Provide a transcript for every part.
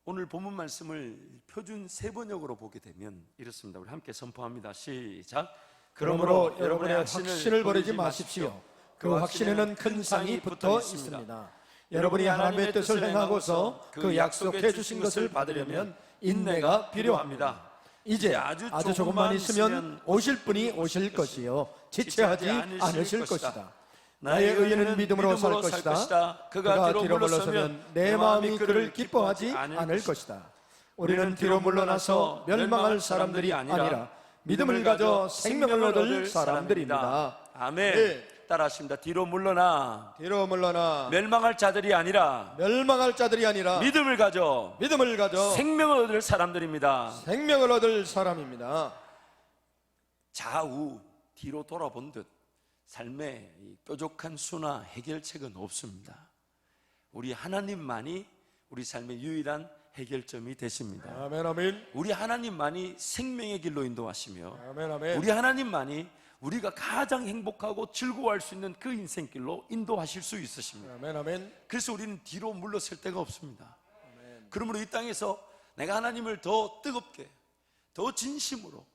오늘 본문 말씀을 표준 세번역으로 보게 되면 이렇습니다. 우리 함께 선포합니다. 시작. 그러므로 여러분의 확신을 버리지 마십시오. 그 확신에는 큰 상이 붙어 있습니다. 여러분이 하나님의 뜻을 행하고서 그 약속해 주신 것을 받으려면 인내가 필요합니다. 이제 아주 조금만 있으면 오실 분이 오실 것이요 지체하지 않으실 것이다. 나의 의인은 믿음으로 살 것이다. 그가 뒤로 물러서면 내 마음이 그를 기뻐하지 않을 것이다. 우리는 뒤로 물러나서 멸망할 사람들이 아니라 믿음을 가져 생명을 얻을 사람들입니다. 아멘. 네. 따라하십니다. 뒤로 물러나 멸망할 자들이 아니라 믿음을 가져 생명을 얻을 사람들입니다. 생명을 얻을 사람입니다. 좌우 뒤로 돌아본 듯 삶의 뾰족한 수나 해결책은 없습니다. 우리 하나님만이 우리 삶의 유일한 해결점이 되십니다. 아멘, 아멘. 우리 하나님만이 생명의 길로 인도하시며 아멘, 아멘. 우리 하나님만이 우리가 가장 행복하고 즐거워할 수 있는 그 인생길로 인도하실 수 있으십니다. 아멘, 아멘. 그래서 우리는 뒤로 물러설 데가 없습니다. 아멘. 그러므로 이 땅에서 내가 하나님을 더 뜨겁게, 더 진심으로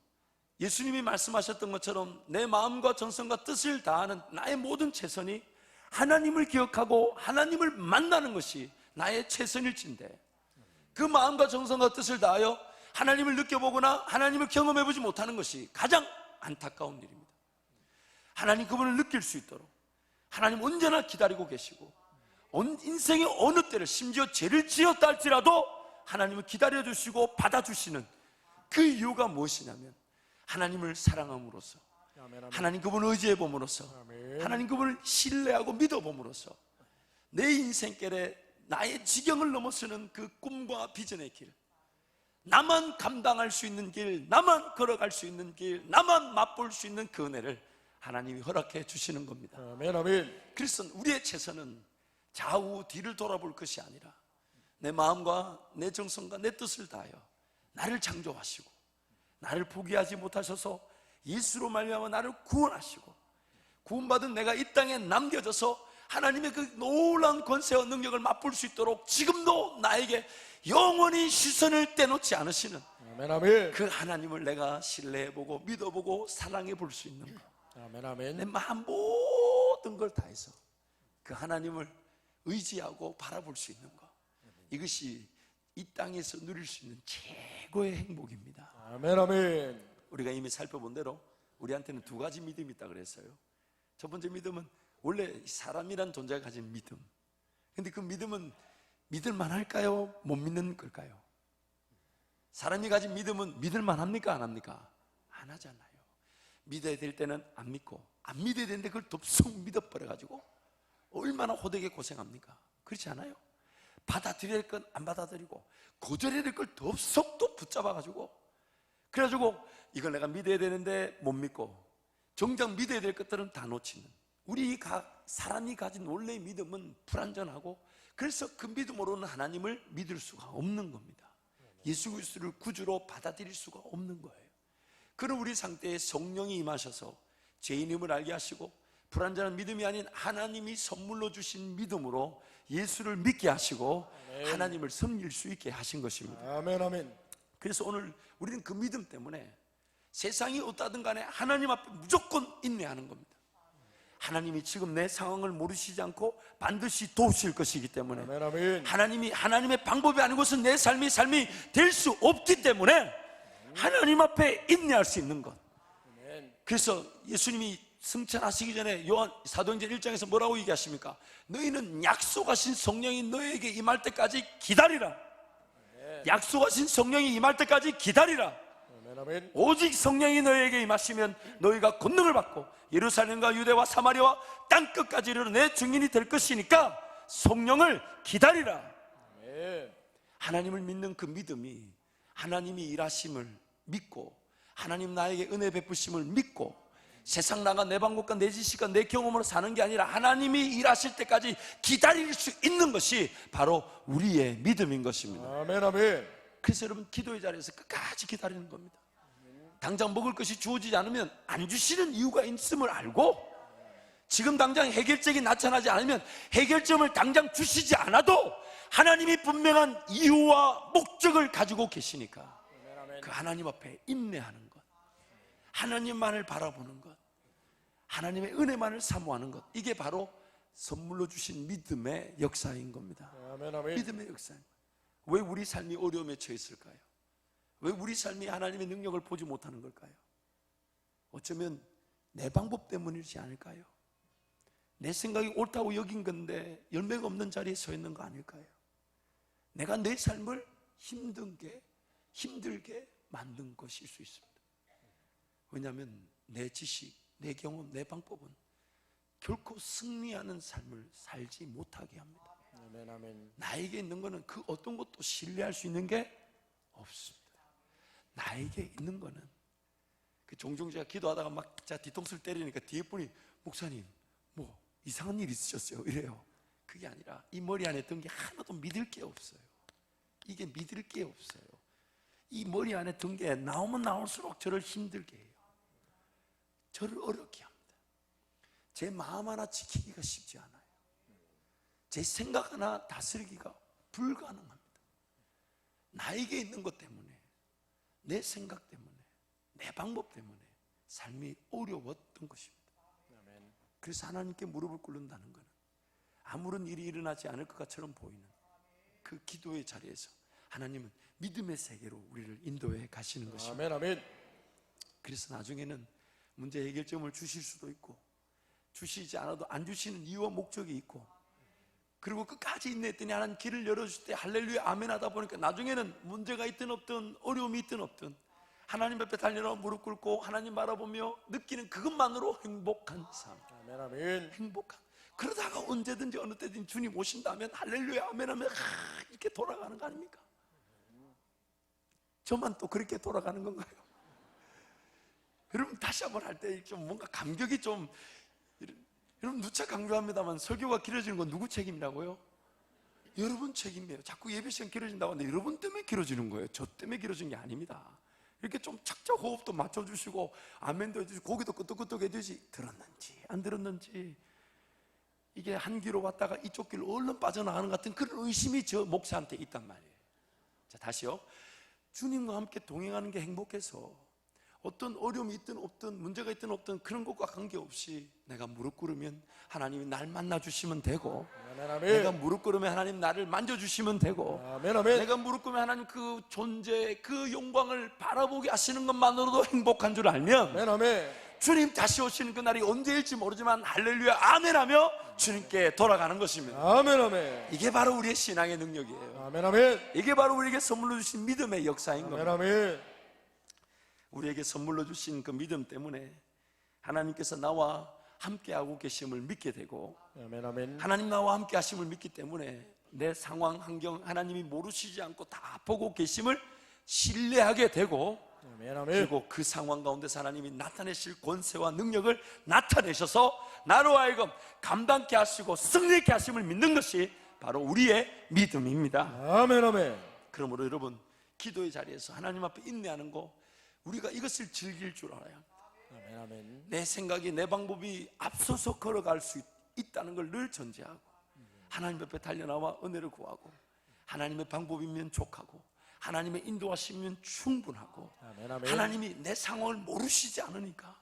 예수님이 말씀하셨던 것처럼 내 마음과 정성과 뜻을 다하는 나의 모든 최선이 하나님을 기억하고 하나님을 만나는 것이 나의 최선일진데, 그 마음과 정성과 뜻을 다하여 하나님을 느껴보거나 하나님을 경험해보지 못하는 것이 가장 안타까운 일입니다. 하나님 그분을 느낄 수 있도록 하나님 언제나 기다리고 계시고, 인생의 어느 때를, 심지어 죄를 지었다 할지라도 하나님을 기다려주시고 받아주시는 그 이유가 무엇이냐면 하나님을 사랑함으로써, 하나님 그분을 의지해봄으로써, 하나님 그분을 신뢰하고 믿어봄으로써 내 인생길에 나의 지경을 넘어서는 그 꿈과 비전의 길, 나만 감당할 수 있는 길, 나만 걸어갈 수 있는 길, 나만 맛볼 수 있는 그 은혜를 하나님이 허락해 주시는 겁니다. 아멘, 아멘. 그래서 우리의 최선은 좌우 뒤를 돌아볼 것이 아니라 내 마음과 내 정성과 내 뜻을 다하여 나를 창조하시고 나를 포기하지 못하셔서 예수로 말미암아 나를 구원하시고, 구원받은 내가 이 땅에 남겨져서 하나님의 그 놀라운 권세와 능력을 맛볼 수 있도록 지금도 나에게 영원히 시선을 떼놓지 않으시는 아멘, 아멘. 그 하나님을 내가 신뢰해보고 믿어보고 사랑해볼 수 있는 것, 아멘, 아멘. 내 마음 모든 걸 다해서 그 하나님을 의지하고 바라볼 수 있는 것, 이것이 이 땅에서 누릴 수 있는 최고의 행복입니다. 아멘, 아멘. 우리가 이미 살펴본 대로 우리한테는 두 가지 믿음이 있다 그랬어요. 첫 번째 믿음은 원래 사람이란 존재가 가진 믿음. 근데 그 믿음은 믿을만 할까요? 못 믿는 걸까요? 사람이 가진 믿음은 믿을만 합니까? 안 합니까? 안 하잖아요. 믿어야 될 때는 안 믿고, 안 믿어야 되는데 그걸 덥석 믿어버려가지고 얼마나 호되게 고생합니까? 그렇지 않아요? 받아들여야 될 건 안 받아들이고, 거절해야 될 걸 덥석 또 붙잡아가지고, 그래가지고 이걸 내가 믿어야 되는데 못 믿고, 정작 믿어야 될 것들은 다 놓치는, 우리 사람이 가진 원래의 믿음은 불완전하고, 그래서 그 믿음으로는 하나님을 믿을 수가 없는 겁니다. 예수 그리스도를 구주로 받아들일 수가 없는 거예요. 그런 우리 상태에 성령이 임하셔서 죄인임을 알게 하시고, 불완전한 믿음이 아닌 하나님이 선물로 주신 믿음으로 예수를 믿게 하시고, 아멘. 하나님을 섬길 수 있게 하신 것입니다. 아멘, 아멘. 그래서 오늘 우리는 그 믿음 때문에 세상이 어떠든 간에 하나님 앞에 무조건 인내하는 겁니다. 하나님이 지금 내 상황을 모르시지 않고 반드시 도우실 것이기 때문에, 아멘, 아멘. 하나님이 하나님의 방법이 아니고선 내 삶이 될 수 없기 때문에 하나님 앞에 인내할 수 있는 것. 그래서 예수님이 승천하시기 전에 요한 사도행전 1장에서 뭐라고 얘기하십니까? 너희는 약속하신 성령이 너희에게 임할 때까지 기다리라. 약속하신 성령이 임할 때까지 기다리라. 오직 성령이 너희에게 임하시면 너희가 권능을 받고 예루살렘과 유대와 사마리아와 땅끝까지 이르러 내 증인이 될 것이니까 성령을 기다리라. 하나님을 믿는 그 믿음이 하나님이 일하심을 믿고, 하나님 나에게 은혜 베푸심을 믿고, 세상 나가 내 방법과 내 지식과 내 경험으로 사는 게 아니라 하나님이 일하실 때까지 기다릴 수 있는 것이 바로 우리의 믿음인 것입니다. 아멘, 아멘. 그래서 여러분, 기도의 자리에서 끝까지 기다리는 겁니다. 당장 먹을 것이 주어지지 않으면 안 주시는 이유가 있음을 알고, 지금 당장 해결책이 나타나지 않으면 해결점을 당장 주시지 않아도 하나님이 분명한 이유와 목적을 가지고 계시니까 그 하나님 앞에 인내하는 것, 하나님만을 바라보는 것, 하나님의 은혜만을 사모하는 것, 이게 바로 선물로 주신 믿음의 역사인 겁니다. 아멘, 아멘. 믿음의 역사입니다. 왜 우리 삶이 어려움에 처했을까요? 왜 우리 삶이 하나님의 능력을 보지 못하는 걸까요? 어쩌면 내 방법 때문이지 않을까요? 내 생각이 옳다고 여긴 건데 열매가 없는 자리에 서 있는 거 아닐까요? 내가 내 삶을 힘들게 만든 것일 수 있습니다. 왜냐하면 내 지식, 내 경험, 내 방법은 결코 승리하는 삶을 살지 못하게 합니다. 아멘, 아멘. 나에게 있는 것은 그 어떤 것도 신뢰할 수 있는 게 없습니다. 나에게 있는 것은 종종 제가 기도하다가 막 뒤통수를 때리니까 뒤에 분이 목사님 뭐 이상한 일 있으셨어요? 이래요. 그게 아니라 이 머리 안에 든 게 하나도 믿을 게 없어요. 이게 믿을 게 없어요. 이 머리 안에 든 게 나오면 나올수록 저를 힘들게 해요. 저를 어렵게 합니다. 제 마음 하나 지키기가 쉽지 않아요. 제 생각 하나 다스리기가 불가능합니다. 나에게 있는 것 때문에, 내 생각 때문에, 내 방법 때문에 삶이 어려웠던 것입니다. 그래서 하나님께 무릎을 꿇는다는 것은 아무런 일이 일어나지 않을 것처럼 보이는 그 기도의 자리에서 하나님은 믿음의 세계로 우리를 인도해 가시는 것입니다. 아멘, 아멘. 그래서 나중에는 문제 해결점을 주실 수도 있고 주시지 않아도 안 주시는 이유와 목적이 있고, 그리고 끝까지 인내했더니 하나님 길을 열어주실 때 할렐루야 아멘 하다 보니까 나중에는 문제가 있든 없든 어려움이 있든 없든 하나님 앞에 달려나와 무릎 꿇고 하나님 바라보며 느끼는 그것만으로 행복한 삶. 아멘, 아멘. 행복한. 그러다가 언제든지 어느 때든지 주님 오신다면 할렐루야 아멘 하면 이렇게 돌아가는 거 아닙니까? 저만 또 그렇게 돌아가는 건가요? 여러분 다시 한번 할 때 좀 뭔가 감격이 좀, 여러분 누차 강조합니다만 설교가 길어지는 건 누구 책임이라고요? 여러분 책임이에요. 자꾸 예배 시간 길어진다고 하는데 여러분 때문에 길어지는 거예요. 저 때문에 길어진 게 아닙니다. 이렇게 좀 착착 호흡도 맞춰주시고 아멘도 해주시고 고기도 끄덕끄덕 해주시, 들었는지 안 들었는지, 이게 한 길로 왔다가 이쪽 길로 얼른 빠져나가는 것 같은 그런 의심이 저 목사한테 있단 말이에요. 자, 다시요. 주님과 함께 동행하는 게 행복해서 어떤 어려움이 있든 없든 문제가 있든 없든 그런 것과 관계없이 내가 무릎 꿇으면 하나님이 날 만나주시면 되고, 아멘, 아멘. 내가 무릎 꿇으면 하나님 나를 만져주시면 되고, 아멘, 아멘. 내가 무릎 꿇으면 하나님 그 존재, 그 영광을 바라보게 하시는 것만으로도 행복한 줄 알면 아멘, 아멘. 주님 다시 오시는 그날이 언제일지 모르지만 할렐루야 아멘 하며 주님께 돌아가는 것입니다. 아멘, 아멘. 이게 바로 우리의 신앙의 능력이에요. 아멘, 아멘. 이게 바로 우리에게 선물로 주신 믿음의 역사인 아멘, 겁니다. 아멘. 우리에게 선물로 주신 그 믿음 때문에 하나님께서 나와 함께하고 계심을 믿게 되고, 아멘, 아멘. 하나님 나와 함께 하심을 믿기 때문에 내 상황, 환경 하나님이 모르시지 않고 다 보고 계심을 신뢰하게 되고, 아멘, 아멘. 그리고 그 상황 가운데서 하나님이 나타내실 권세와 능력을 나타내셔서 나로 하여금 감당케 하시고 승리케 하심을 믿는 것이 바로 우리의 믿음입니다. 아멘, 아멘. 그러므로 여러분 기도의 자리에서 하나님 앞에 인내하는 거, 우리가 이것을 즐길 줄 알아야 합니다. 아멘, 아멘. 내 생각이, 내 방법이 앞서서 걸어갈 수 있다는 걸 늘 전제하고 하나님 앞에 달려나와 은혜를 구하고 하나님의 방법이면 족하고 하나님의 인도하시면 충분하고, 아멘, 아멘. 하나님이 내 상황을 모르시지 않으니까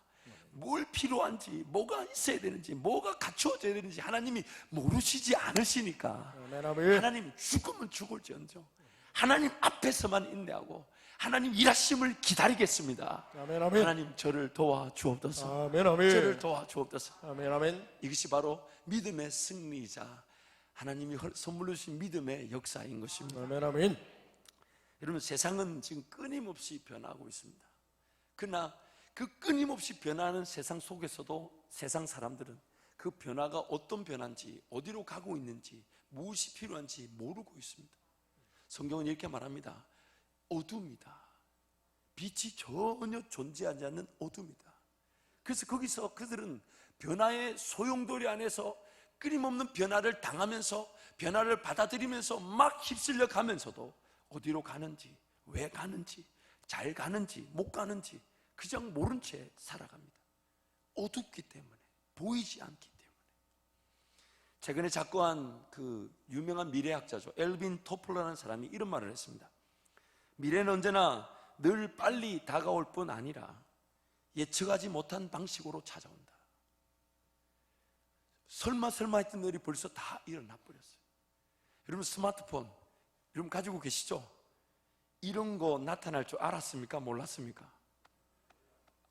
뭘 필요한지, 뭐가 있어야 되는지, 뭐가 갖추어져야 되는지 하나님이 모르시지 않으시니까 아멘, 아멘. 하나님 죽으면 죽을지언정 하나님 앞에서만 인내하고 하나님 일하심을 기다리겠습니다. 아멘, 아멘. 하나님 저를 도와주옵소서. 아멘, 아멘. 저를 도와주옵소서. 아멘, 아멘. 이것이 바로 믿음의 승리이자 하나님이 선물로 주신 믿음의 역사인 것입니다. 아멘, 아멘. 여러분 세상은 지금 끊임없이 변하고 있습니다. 그러나 그 끊임없이 변하는 세상 속에서도 세상 사람들은 그 변화가 어떤 변화인지, 어디로 가고 있는지, 무엇이 필요한지 모르고 있습니다. 성경은 이렇게 말합니다. 어둠이다. 빛이 전혀 존재하지 않는 어둠이다. 그래서 거기서 그들은 변화의 소용돌이 안에서 끊임없는 변화를 당하면서 변화를 받아들이면서 막 휩쓸려 가면서도 어디로 가는지, 왜 가는지, 잘 가는지 못 가는지 그냥 모른 채 살아갑니다. 어둡기 때문에, 보이지 않기 때문에. 최근에 작고한 그 유명한 미래학자죠. 엘빈 토플러라는 사람이 이런 말을 했습니다. 미래는 언제나 늘 빨리 다가올 뿐 아니라 예측하지 못한 방식으로 찾아온다. 설마 했던 일이 벌써 다 일어나 버렸어요. 여러분 스마트폰 여러분 가지고 계시죠? 이런 거 나타날 줄 알았습니까? 몰랐습니까?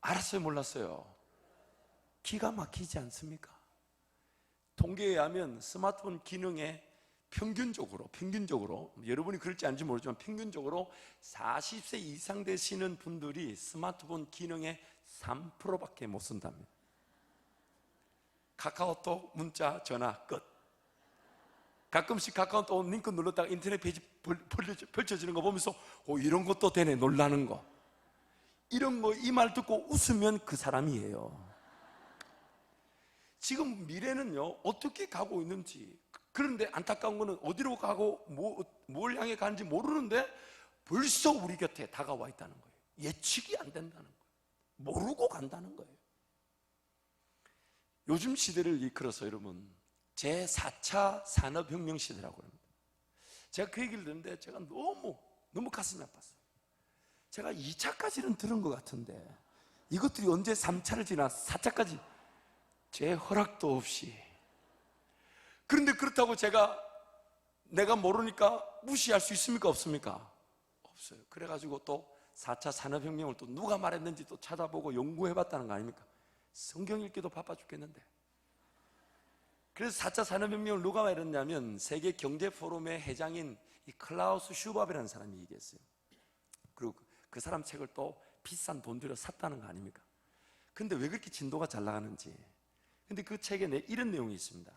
알았어요? 몰랐어요? 기가 막히지 않습니까? 통계에 의하면 스마트폰 기능에 평균적으로 여러분이 그럴지 아닌지 모르지만 평균적으로 40세 이상 되시는 분들이 스마트폰 기능에 3%밖에 못 쓴답니다. 카카오톡, 문자, 전화 끝. 가끔씩 카카오톡 링크 눌렀다가 인터넷 페이지 펼쳐지는 거 보면서 이런 것도 되네 놀라는 거. 이런 거 이 말 듣고 웃으면 그 사람이에요. 지금 미래는요 어떻게 가고 있는지, 그런데 안타까운 거는 어디로 가고 뭘 향해 가는지 모르는데 벌써 우리 곁에 다가와 있다는 거예요. 예측이 안 된다는 거예요. 모르고 간다는 거예요. 요즘 시대를 이끌어서 여러분 제4차 산업혁명 시대라고 합니다. 제가 그 얘기를 듣는데 제가 너무 가슴이 아팠어요. 제가 2차까지는 들은 것 같은데 이것들이 언제 3차를 지나 4차까지 제 허락도 없이. 그런데 그렇다고 내가 모르니까 무시할 수 있습니까? 없습니까? 없어요. 그래가지고 또 4차 산업혁명을 또 누가 말했는지 또 찾아보고 연구해봤다는 거 아닙니까? 성경 읽기도 바빠 죽겠는데. 그래서 4차 산업혁명을 누가 말했냐면 세계 경제 포럼의 회장인 이 클라우스 슈밥이라는 사람이 얘기했어요. 그리고 그 사람 책을 또 비싼 돈 들여 샀다는 거 아닙니까? 근데 왜 그렇게 진도가 잘 나가는지. 근데 그 책에 이런 내용이 있습니다.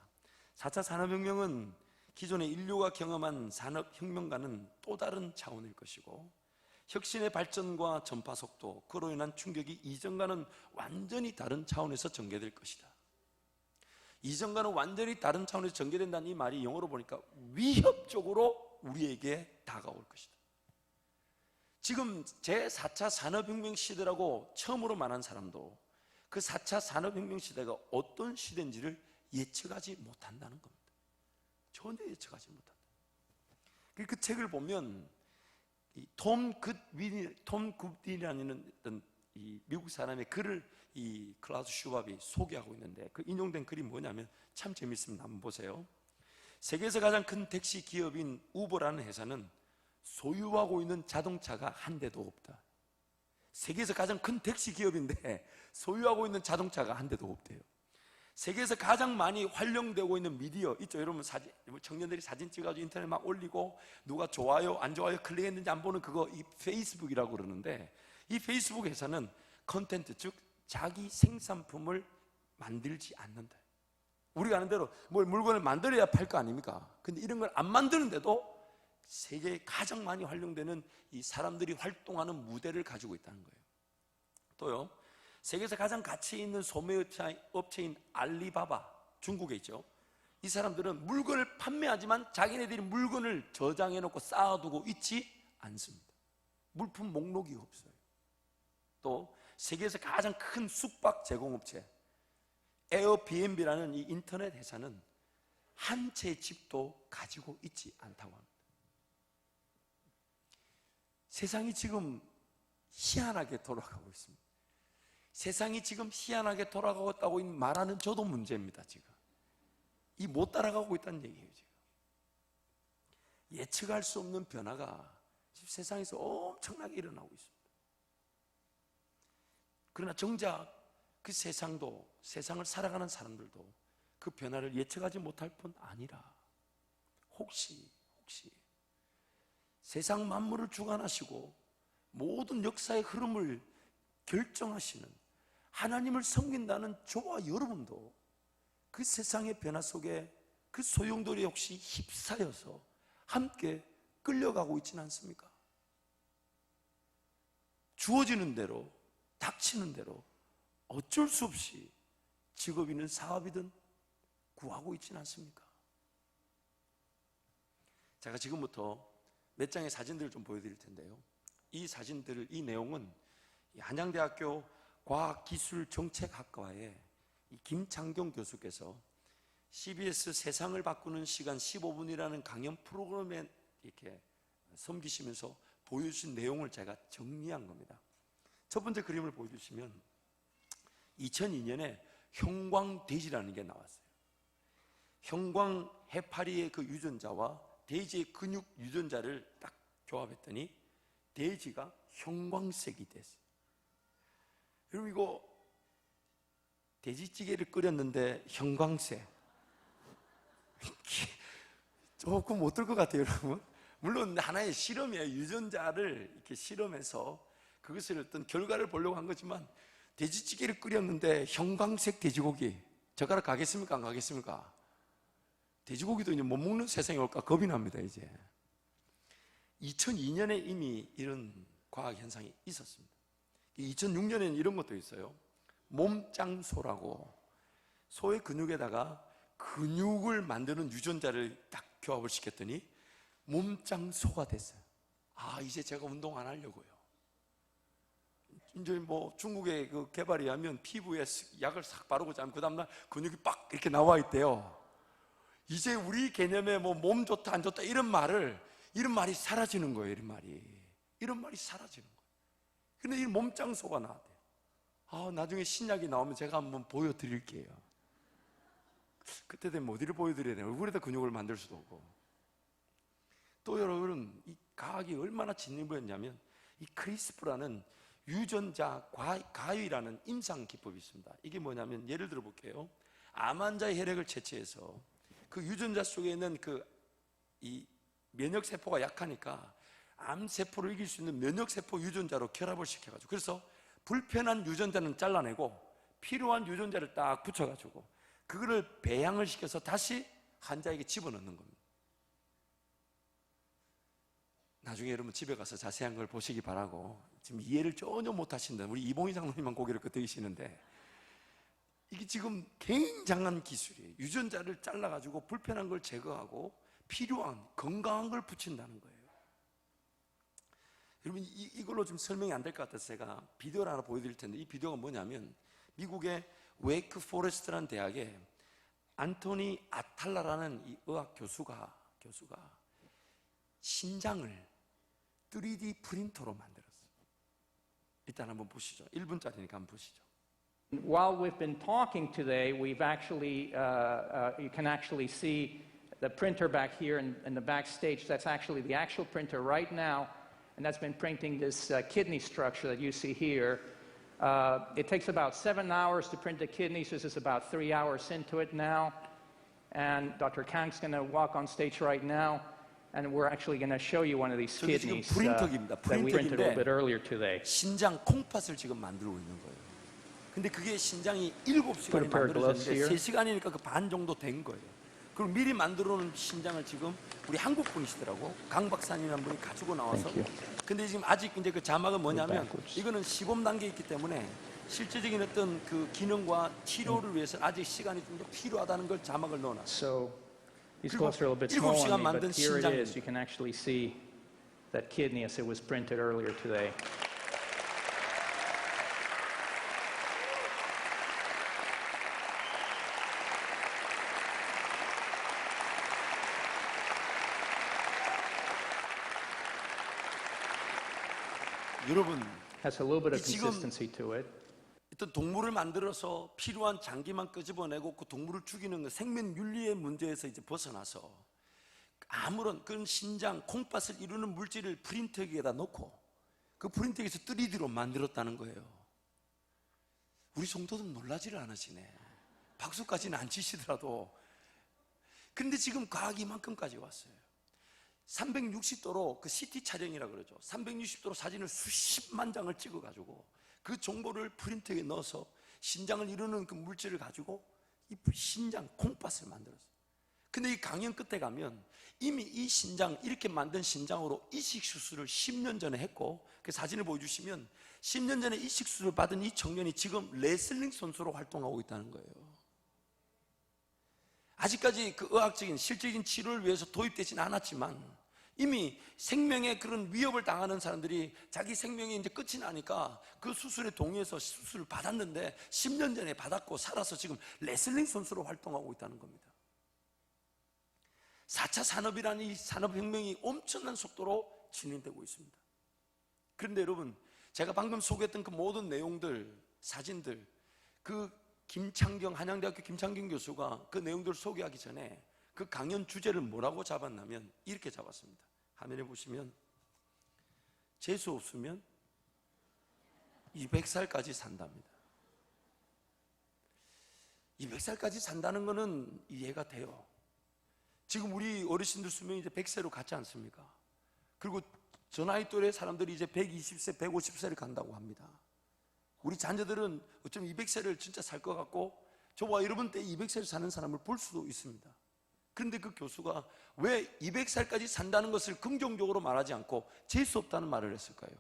4차 산업혁명은 기존의 인류가 경험한 산업혁명과는 또 다른 차원일 것이고 혁신의 발전과 전파 속도, 그로 인한 충격이 이전과는 완전히 다른 차원에서 전개될 것이다. 이전과는 완전히 다른 차원에서 전개된다는 이 말이 영어로 보니까 위협적으로 우리에게 다가올 것이다. 지금 제4차 산업혁명 시대라고 처음으로 말한 사람도 그 4차 산업혁명 시대가 어떤 시대인지를 예측하지 못한다는 겁니다. 전혀 예측하지 못한다. 그 책을 보면 톰 굿윈이라는 이 미국 사람의 글을 이 클라우스 슈밥이 소개하고 있는데 그 인용된 글이 뭐냐면 참 재밌습니다. 한번 보세요. 세계에서 가장 큰 택시 기업인 우버라는 회사는 소유하고 있는 자동차가 한 대도 없다. 세계에서 가장 큰 택시 기업인데 소유하고 있는 자동차가 한 대도 없대요. 세계에서 가장 많이 활용되고 있는 미디어 있죠. 여러분 청년들이 사진 찍어가지고 인터넷 막 올리고 누가 좋아요 안 좋아요 클릭했는지 안 보는 그거 이 페이스북이라고 그러는데 이 페이스북 회사는 컨텐츠, 즉 자기 생산품을 만들지 않는다. 우리가 아는 대로 물건을 만들어야 팔 거 아닙니까? 근데 이런 걸 안 만드는데도 세계에 가장 많이 활용되는 이 사람들이 활동하는 무대를 가지고 있다는 거예요. 또요, 세계에서 가장 가치 있는 소매업체인 알리바바, 중국에 있죠. 이 사람들은 물건을 판매하지만 자기네들이 물건을 저장해 놓고 쌓아두고 있지 않습니다. 물품 목록이 없어요. 또 세계에서 가장 큰 숙박 제공업체 에어비앤비라는 이 인터넷 회사는 한 채의 집도 가지고 있지 않다고 합니다. 세상이 지금 희한하게 돌아가고 있습니다. 세상이 지금 희한하게 돌아가고 있다고 말하는 저도 문제입니다. 지금 이 못 따라가고 있다는 얘기예요. 지금 예측할 수 없는 변화가 지금 세상에서 엄청나게 일어나고 있습니다. 그러나 정작 그 세상을 살아가는 사람들도 그 변화를 예측하지 못할 뿐 아니라 혹시 세상 만물을 주관하시고 모든 역사의 흐름을 결정하시는 하나님을 섬긴다는 저와 여러분도 그 세상의 변화 속에 그 소용돌이에 혹시 휩싸여서 함께 끌려가고 있지는 않습니까? 주어지는 대로, 닥치는 대로 어쩔 수 없이 직업이든 사업이든 구하고 있지는 않습니까? 제가 지금부터 몇 장의 사진들을 좀 보여드릴 텐데요. 이 사진들을, 이 내용은 한양대학교 과학기술정책학과의 김창경 교수께서 CBS 세상을 바꾸는 시간 15분이라는 강연 프로그램에 이렇게 섬기시면서 보여주신 내용을 제가 정리한 겁니다. 첫 번째 그림을 보여주시면 2002년에 형광돼지라는 게 나왔어요. 형광 해파리의 그 유전자와 돼지의 근육 유전자를 딱 조합했더니 돼지가 형광색이 됐어요. 여러분, 이거 돼지찌개를 끓였는데 형광색 조금 못 들 것 같아요, 여러분. 물론 하나의 실험이에요. 유전자를 이렇게 실험해서 그것을 어떤 결과를 보려고 한 거지만, 돼지찌개를 끓였는데 형광색 돼지고기, 젓가락 가겠습니까? 안 가겠습니까? 돼지고기도 이제 못 먹는 세상이 올까 겁이 납니다. 이제 2002년에 이미 이런 과학 현상이 있었습니다. 2006년에는 이런 것도 있어요. 몸짱소라고, 소의 근육에다가 근육을 만드는 유전자를 딱 교합을 시켰더니 몸짱소가 됐어요. 아, 이제 제가 운동 안 하려고요. 이제 뭐 중국의 그 개발에 의하면 피부에 약을 싹 바르고 자면 그 다음날 근육이 빡 이렇게 나와 있대요. 이제 우리 개념에 뭐 몸 좋다 안 좋다 이런 말이 사라지는 거예요. 이런 말이 사라지는 거예요. 근데 이 몸짱소가 나왔대요. 아, 나중에 신약이 나오면 제가 한번 보여드릴게요. 그때 되면 어디를 보여드려야 돼요? 얼굴에다 근육을 만들 수도 없고. 또 여러분, 이 과학이 얼마나 진리부였냐면, 이 크리스프라는 유전자 가위라는 임상 기법이 있습니다. 이게 뭐냐면, 예를 들어 볼게요. 암 환자의 혈액을 채취해서 그 유전자 속에 있는 이 면역 세포가 약하니까 암 세포를 이길 수 있는 면역 세포 유전자로 결합을 시켜가지고, 그래서 불편한 유전자는 잘라내고 필요한 유전자를 딱 붙여가지고 그거를 배양을 시켜서 다시 환자에게 집어넣는 겁니다. 나중에 여러분 집에 가서 자세한 걸 보시기 바라고, 지금 이해를 전혀 못 하신다. 우리 이봉희 장로님만 고개를 끄덕이시는데, 이게 지금 굉장한 기술이에요. 유전자를 잘라가지고 불편한 걸 제거하고 필요한 건강한 걸 붙인다는 거예요. 여러분, 이걸로 좀 설명이 안 될 것 같아서 제가 비디오를 하나 보여드릴 텐데, 이 비디오가 뭐냐면, 미국의 웨이크 포레스트라는 대학에 안토니 아탈라라는 이 의학 교수가 신장을 3D 프린터로 만들었어요. 일단 한번 보시죠. 1분짜리니까 한번 보시죠. While we've been talking today, we've actually, you can actually see the printer back here in the backstage. That's actually the actual printer right now, and that's been printing this kidney structure that you see here. It takes about 7 hours to print a kidney, so this is about 3 hours into it now. And Dr. Kang's going to walk on stage right now, and we're actually going to show you one of these 저게 지금 kidneys 프린터기입니다. that we printed a little bit 프린터인데 earlier today. 신장 콩팥을 지금 만들고 있는 거예요. 근데 그게 신장이 7시간이 Put a pair of gloves 만들어졌는데 here. 3시간이니까 그 반 정도 된 거예요. 그럼 미리 만들어 놓은 신장을 지금 우리 한국 분이시더라고, 강 박사님이라는 분이 가지고 나와서. 근데 지금 아직 이제 그 자막은 뭐냐면, 이거는 시범 단계에 있기 때문에 실질적인 어떤 그 기능과 치료를 위해서 아직 시간이 좀 더 필요하다는 걸 자막을 넣어놨어요. So these 그리고 gloves are a little bit small 7시간 on me, 만든 but here it is. 신장입니다. You can actually see that kidney as it was printed earlier today. 여러분, Has a little bit of 지금 consistency to it. 어떤 동물을 만들어서 필요한 장기만 끄집어내고 그 동물을 죽이는 생명윤리의 문제에서 이제 벗어나서 아무런 그런 신장, 콩팥을 이루는 물질을 프린터기에다 넣고 그 프린터기에서 3D로 만들었다는 거예요. 우리 성도들 놀라지를 않으시네. 박수까지는 안 치시더라도. 근데 지금 과학이 이만큼까지 왔어요. 360도로 그 CT 촬영이라 그러죠. 360도로 사진을 수십만 장을 찍어가지고 그 정보를 프린터에 넣어서 신장을 이루는 그 물질을 가지고 이 신장, 콩팥을 만들었어요. 근데 이 강연 끝에 가면 이미 이 신장, 이렇게 만든 신장으로 이식 수술을 10년 전에 했고, 그 사진을 보여주시면 10년 전에 이식 수술을 받은 이 청년이 지금 레슬링 선수로 활동하고 있다는 거예요. 아직까지 그 의학적인 실질적인 치료를 위해서 도입되진 않았지만 이미 생명의 그런 위협을 당하는 사람들이 자기 생명이 이제 끝이 나니까 그 수술에 동의해서 수술을 받았는데 10년 전에 받았고 살아서 지금 레슬링 선수로 활동하고 있다는 겁니다. 4차 산업이라는 이 산업혁명이 엄청난 속도로 진행되고 있습니다. 그런데 여러분, 제가 방금 소개했던 그 모든 내용들, 사진들, 그 김창경, 한양대학교 김창경 교수가 그 내용들을 소개하기 전에 그 강연 주제를 뭐라고 잡았냐면 이렇게 잡았습니다. 화면에 보시면 재수 없으면 200살까지 산답니다. 200살까지 산다는 거는 이해가 돼요. 지금 우리 어르신들 수명이 이제 100세로 갔지 않습니까? 그리고 저 나이 또래 사람들이 이제 120세, 150세를 간다고 합니다. 우리 자녀들은 어쩌면 200세를 진짜 살 것 같고 저와 여러분 때 200세를 사는 사람을 볼 수도 있습니다. 그런데 그 교수가 왜 200살까지 산다는 것을 긍정적으로 말하지 않고 재수 없다는 말을 했을까요?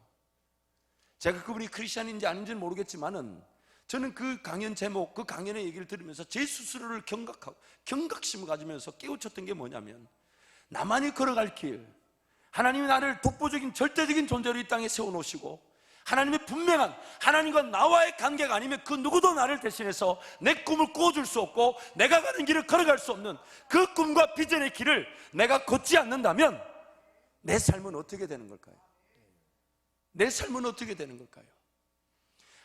제가 그분이 크리스찬인지 아닌지는 모르겠지만은 저는 그 강연 제목, 그 강연의 얘기를 들으면서 제 스스로를 경각심을 가지면서 깨우쳤던 게 뭐냐면, 나만이 걸어갈 길, 하나님이 나를 독보적인 절대적인 존재로 이 땅에 세워놓으시고 하나님의 분명한, 하나님과 나와의 관계가 아니면 그 누구도 나를 대신해서 내 꿈을 꾸어줄 수 없고 내가 가는 길을 걸어갈 수 없는 그 꿈과 비전의 길을 내가 걷지 않는다면 내 삶은 어떻게 되는 걸까요? 내 삶은 어떻게 되는 걸까요?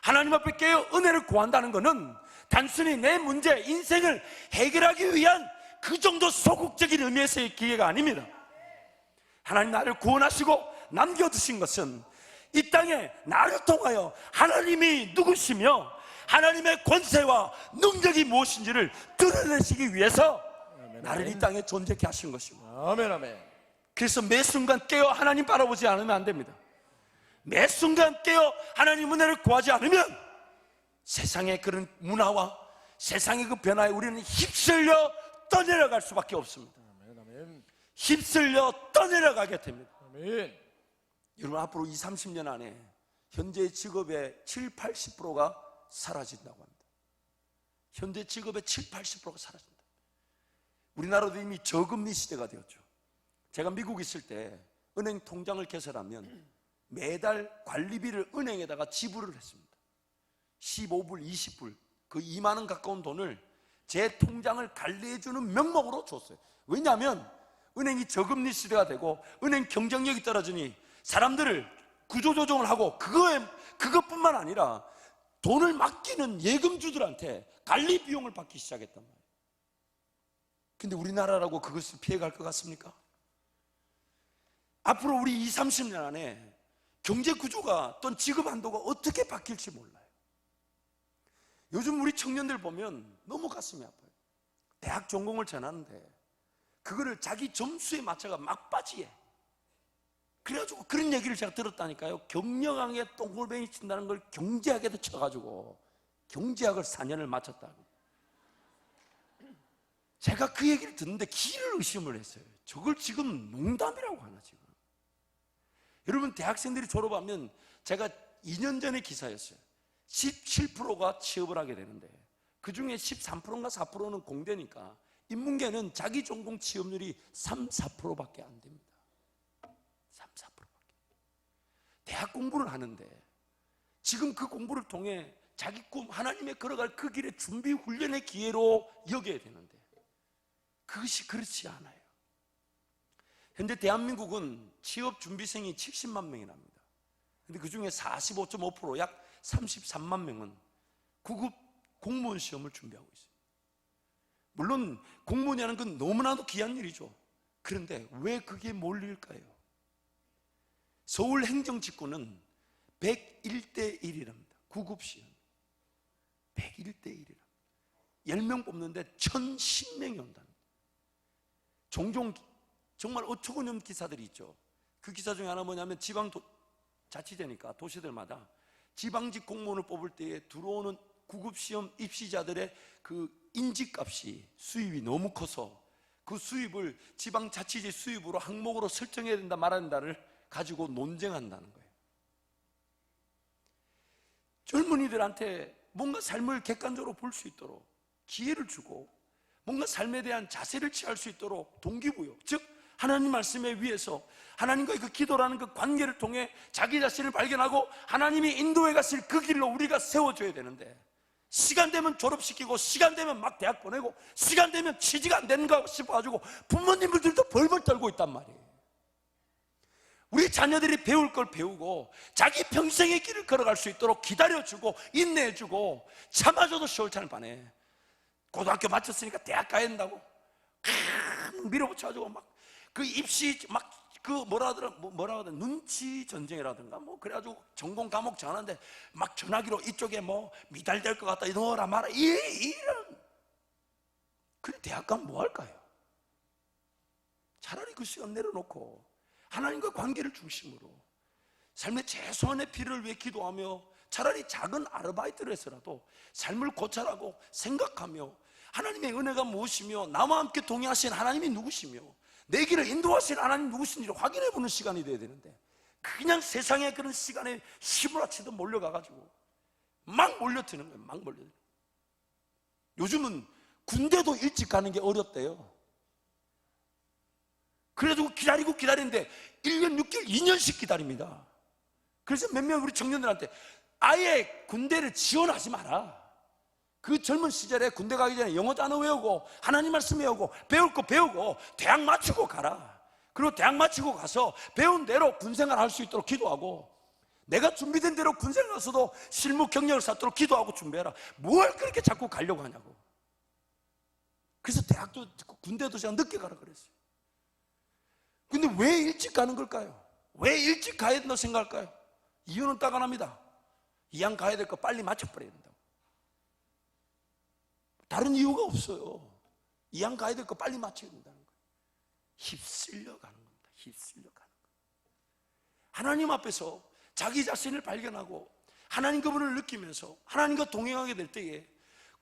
하나님 앞에 깨어 은혜를 구한다는 것은 단순히 내 문제, 인생을 해결하기 위한 그 정도 소극적인 의미에서의 기회가 아닙니다. 하나님 나를 구원하시고 남겨두신 것은 이 땅에 나를 통하여 하나님이 누구시며 하나님의 권세와 능력이 무엇인지를 드러내시기 위해서 나를 이 땅에 존재케 하신 것이고, 아멘, 아멘. 그래서 매 순간 깨어 하나님 바라보지 않으면 안 됩니다. 매 순간 깨어 하나님 은혜를 구하지 않으면 세상의 그런 문화와 세상의 그 변화에 우리는 휩쓸려 떠내려갈 수밖에 없습니다. 아멘, 아멘. 휩쓸려 떠내려가게 됩니다. 아멘. 여러분, 앞으로 20, 30년 안에 현재 직업의 7, 80%가 사라진다고 합니다. 현재 직업의 7, 80%가 사라진다. 우리나라도 이미 저금리 시대가 되었죠. 제가 미국 있을 때 은행 통장을 개설하면 매달 관리비를 은행에다가 지불을 했습니다. 15불, 20불, 그 2만 원 가까운 돈을 제 통장을 관리해주는 명목으로 줬어요. 왜냐하면 은행이 저금리 시대가 되고 은행 경쟁력이 떨어지니 사람들을 구조조정을 하고 그것뿐만 아니라 돈을 맡기는 예금주들한테 관리 비용을 받기 시작했단 말이에요. 근데 우리나라라고 그것을 피해갈 것 같습니까? 앞으로 우리 20, 30년 안에 경제 구조가 또는 지급 한도가 어떻게 바뀔지 몰라요. 요즘 우리 청년들 보면 너무 가슴이 아파요. 대학 전공을 전하는데 그거를 자기 점수에 맞춰가 막바지에, 그래가지고 그런 얘기를 제가 들었다니까요. 경영학에 똥골뱅이 친다는 걸 경제학에도 쳐가지고 경제학을 4년을 마쳤다고. 제가 그 얘기를 듣는데 기를 의심을 했어요. 저걸 지금 농담이라고 하나 지금. 여러분, 대학생들이 졸업하면, 제가 2년 전에 기사였어요. 17%가 취업을 하게 되는데 그 중에 13%인가 4%는 공대니까 인문계는 자기 전공 취업률이 3, 4%밖에 안 됩니다. 3, 4%밖에. 대학 공부를 하는데 지금 그 공부를 통해 자기 꿈, 하나님의 걸어갈 그 길의 준비 훈련의 기회로 여겨야 되는데 그것이 그렇지 않아요. 현재 대한민국은 취업 준비생이 70만 명이 납니다. 근데 그 중에 45.5%, 약 33만 명은 구급 공무원 시험을 준비하고 있어요. 물론 공무원이라는 건 너무나도 귀한 일이죠. 그런데 왜 그게 몰릴까요? 서울 행정직구는 101대 1이랍니다. 구급 시험 101대 1이랍니다. 10명 뽑는데 1010명이 온답니다. 종종 정말 어처구니없는 기사들이 있죠. 그 기사 중에 하나 뭐냐면 자치제니까 도시들마다 지방직 공무원을 뽑을 때에 들어오는 구급시험 입시자들의 그 인지값이, 수입이 너무 커서 그 수입을 지방자치제 수입으로 항목으로 설정해야 된다 말아야 된다를 가지고 논쟁한다는 거예요. 젊은이들한테 뭔가 삶을 객관적으로 볼 수 있도록 기회를 주고 뭔가 삶에 대한 자세를 취할 수 있도록 동기부여, 즉 하나님 말씀에 위해서 하나님과의 그 기도라는 그 관계를 통해 자기 자신을 발견하고 하나님이 인도해 가실 그 길로 우리가 세워줘야 되는데 시간 되면 졸업시키고 시간 되면 막 대학 보내고 시간 되면 취직이 안 되는가 싶어가지고 부모님들도 벌벌 떨고 있단 말이에요. 우리 자녀들이 배울 걸 배우고 자기 평생의 길을 걸어갈 수 있도록 기다려주고 인내해주고 참아줘도 시월찮을 판에 고등학교 마쳤으니까 대학 가야 된다고 밀어붙여가지고 막 그 입시 막 그 뭐라 하더라 눈치 전쟁이라든가 뭐 그래가지고 전공 과목 정하는데 막 전화기로 이쪽에 뭐 미달될 것 같다 이러라 마라 이런. 그래 대학 가면 뭐 할까요? 차라리 그 시간 내려놓고 하나님과 관계를 중심으로 삶의 최소한의 필요를 위해 기도하며 차라리 작은 아르바이트를 해서라도 삶을 고찰하고 생각하며 하나님의 은혜가 무엇이며 나와 함께 동행하신 하나님이 누구시며 내 길을 인도하신 하나님 누구신지를 확인해보는 시간이 돼야 되는데 그냥 세상에 그런 시간에 휘몰아치듯 몰려가가지고 막 몰려드는 거예요. 막 몰려드는 거예요. 요즘은 군대도 일찍 가는 게 어렵대요. 그래도 기다리는데 1년 6개월 2년씩 기다립니다. 그래서 몇 명 우리 청년들한테 아예 군대를 지원하지 마라. 그 젊은 시절에 군대 가기 전에 영어 단어 외우고 하나님 말씀 외우고 배울 거 배우고 대학 마치고 가라. 그리고 대학 마치고 가서 배운 대로 군생활 할 수 있도록 기도하고 내가 준비된 대로 군생활 가서도 실무 경력을 쌓도록 기도하고 준비해라. 뭘 그렇게 자꾸 가려고 하냐고. 그래서 대학도 군대도 제가 늦게 가라 그랬어요. 근데 왜 일찍 가는 걸까요? 왜 일찍 가야 된다고 생각할까요? 이유는 딱 하나입니다. 이왕 가야 될 거 빨리 맞춰버려야 된다고. 다른 이유가 없어요. 이왕 가야 될 거 빨리 맞춰야 된다는 거예요. 휩쓸려 가는 겁니다. 휩쓸려 가는 거예요. 하나님 앞에서 자기 자신을 발견하고 하나님 그분을 느끼면서 하나님과 동행하게 될 때에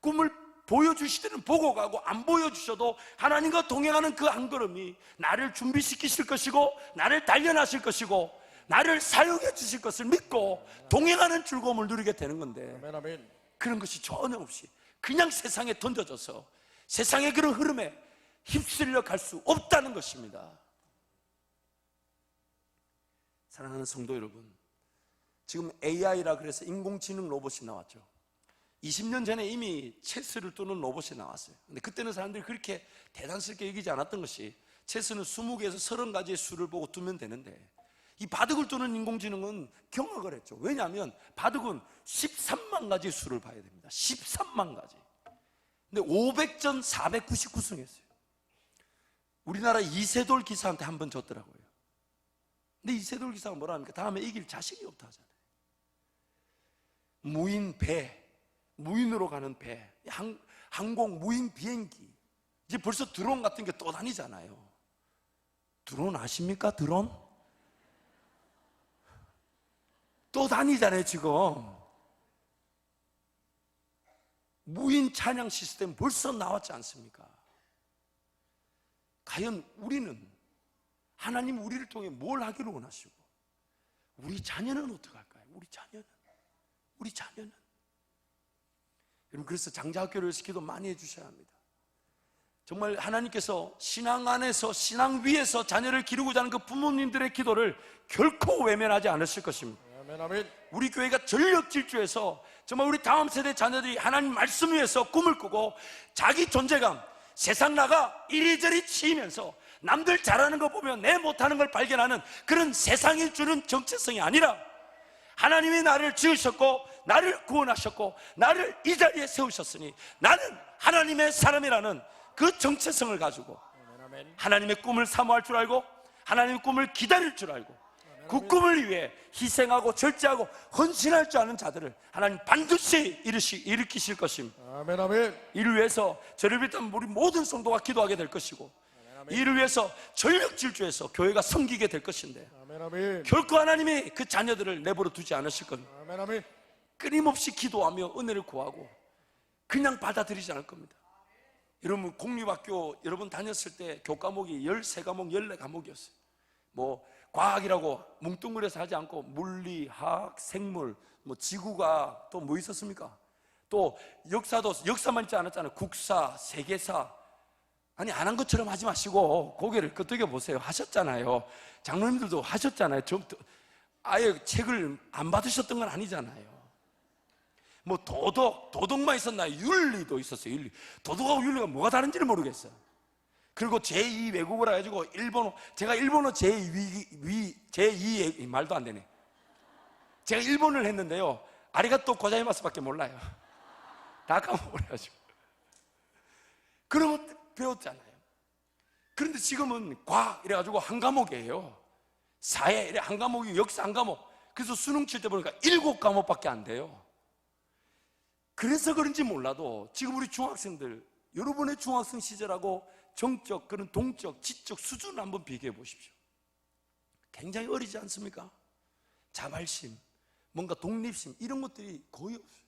꿈을 보여주실 때는 보고 가고 안 보여주셔도 하나님과 동행하는 그 한 걸음이 나를 준비시키실 것이고 나를 단련하실 것이고 나를 사용해 주실 것을 믿고 동행하는 즐거움을 누리게 되는 건데 그런 것이 전혀 없이 그냥 세상에 던져져서 세상의 그런 흐름에 휩쓸려 갈 수 없다는 것입니다. 사랑하는 성도 여러분, 지금 AI라 그래서 인공지능 로봇이 나왔죠. 20년 전에 이미 체스를 두는 로봇이 나왔어요. 근데 그때는 사람들이 그렇게 대단스럽게 여기지 않았던 것이 체스는 20개에서 30가지의 수를 보고 두면 되는데 이 바둑을 두는 인공지능은 경악을 했죠. 왜냐하면 바둑은 13만 가지의 수를 봐야 됩니다. 13만 가지. 근데 500전 499승 했어요. 우리나라 이세돌 기사한테 한 번 졌더라고요. 근데 이세돌 기사가 뭐라 합니까? 다음에 이길 자신이 없다 하잖아요. 무인 배, 무인으로 가는 배, 항공 무인 비행기, 이제 벌써 드론 같은 게 또 다니잖아요. 드론 아십니까? 드론? 또 다니잖아요 지금. 무인 찬양 시스템 벌써 나왔지 않습니까? 과연 우리는 하나님 우리를 통해 뭘 하기를 원하시고 우리 자녀는 어떻게 할까요? 우리 자녀는 여러분, 그래서 장자학교를 기도 많이 해주셔야 합니다. 정말 하나님께서 신앙 안에서 신앙 위에서 자녀를 기르고자 하는 그 부모님들의 기도를 결코 외면하지 않으실 것입니다. 아멘. 우리 교회가 전력 질주해서 정말 우리 다음 세대 자녀들이 하나님 말씀 위에서 꿈을 꾸고 자기 존재감, 세상 나가 이리저리 치이면서 남들 잘하는 거 보면 내 못하는 걸 발견하는 그런 세상이 주는 정체성이 아니라 하나님이 나를 지으셨고 나를 구원하셨고 나를 이 자리에 세우셨으니 나는 하나님의 사람이라는 그 정체성을 가지고 하나님의 꿈을 사모할 줄 알고 하나님의 꿈을 기다릴 줄 알고 그 꿈을 위해 희생하고 절제하고 헌신할 줄 아는 자들을 하나님 반드시 일으키실 것입니다. 아멘, 아멘. 이를 위해서 저를 비롯한 우리 모든 성도가 기도하게 될 것이고 이를 위해서 전력 질주해서 교회가 섬기게 될 것인데 아멘, 아멘. 결코 하나님이 그 자녀들을 내버려 두지 않으실 겁니다. 아멘, 아멘. 끊임없이 기도하며 은혜를 구하고 그냥 받아들이지 않을 겁니다. 여러분, 공립학교 여러분 다녔을 때 교과목이 13과목 14과목이었어요 뭐 과학이라고 뭉뚱그려서 하지 않고 물리, 화학, 생물, 뭐 지구가 또 뭐 있었습니까? 또 역사만 있지 않았잖아요. 국사, 세계사. 아니 안 한 것처럼 하지 마시고 고개를 끄덕여 보세요. 하셨잖아요. 장로님들도 하셨잖아요. 아예 책을 안 받으셨던 건 아니잖아요. 뭐 도덕만 있었나요? 윤리도 있었어요. 윤리. 도덕하고 윤리가 뭐가 다른지를 모르겠어요. 그리고 제2 외국어라 가지고 일본어, 제가 일본어 제2 말도 안 되네. 제가 일본을 했는데요, 아리가또 고자이마스밖에 몰라요. 다 까먹어버려가지고. 그런 거 배웠잖아요. 그런데 지금은 과학 이래가지고 한 과목이에요. 사회 이래 한 과목이, 역사 한 과목. 그래서 수능 칠 때 보니까 7과목밖에 안 돼요. 그래서 그런지 몰라도 지금 우리 중학생들, 여러분의 중학생 시절하고 정적, 그런 동적, 지적 수준을 한번 비교해 보십시오. 굉장히 어리지 않습니까? 자발심, 뭔가 독립심, 이런 것들이 거의 없어요.